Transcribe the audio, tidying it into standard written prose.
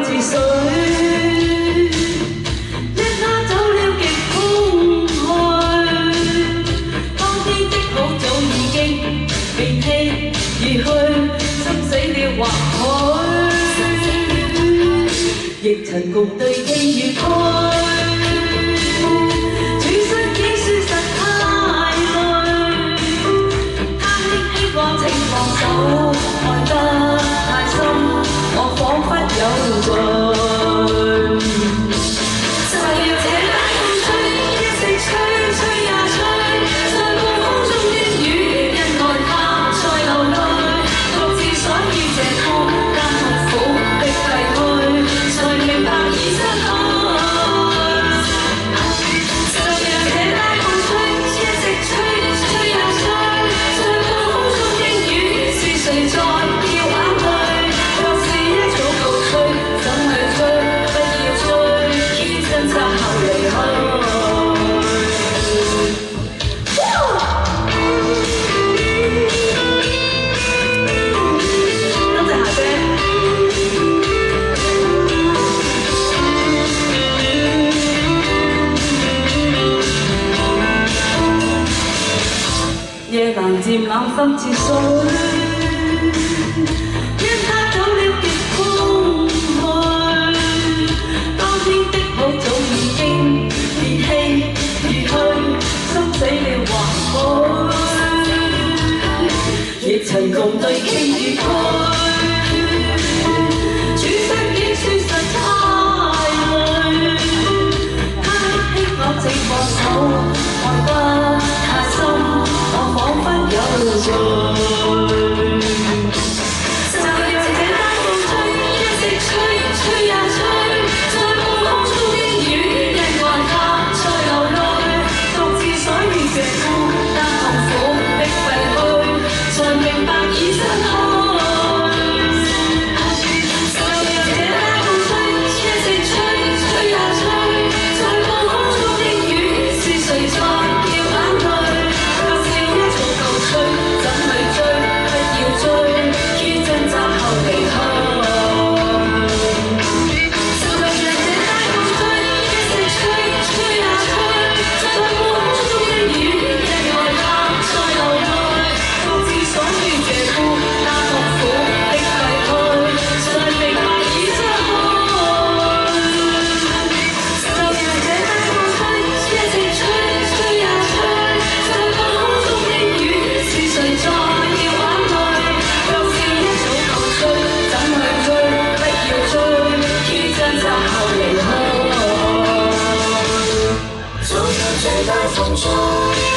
似水，一刻走了極空虛。當天的好早已經被棄而去，心死了或許，亦曾共對傾與開。 愛得太深，我彷彿有罪。就要這大風吹，一直吹，吹呀吹，在暴風中的雨，因愛他在流淚，獨自所以這孤單痛苦的廢墟，才明白已失去。就讓這大風吹，一直吹，吹呀吹，在暴風中的雨，是誰在？ 夜闌漸冷，心似水，一刻走了極空虛。當天的好早已經別棄而去，心死了或許，亦曾共對傾與開。轉身竟說實太累，他的我正放手，愛得太深。 彷彿有罪，就讓這大風吹，一直吹，吹呀吹，在暴風中的雨，因愛他在流淚，獨自所以這孤單痛苦的廢墟，才明白已失去。就讓這大風吹，一直吹，吹呀吹，在暴風中的雨，是誰在掉眼淚？ 怎去追？不要追，於掙扎後離去。就讓這大風吹，一直吹，吹呀吹，在暴風中的雨，因愛他在流淚，獨自所於這孤單痛苦的廢墟，才明白已失去。就讓這大風吹，一直吹，吹呀吹，在暴風中的雨，是誰在？ 大風吹。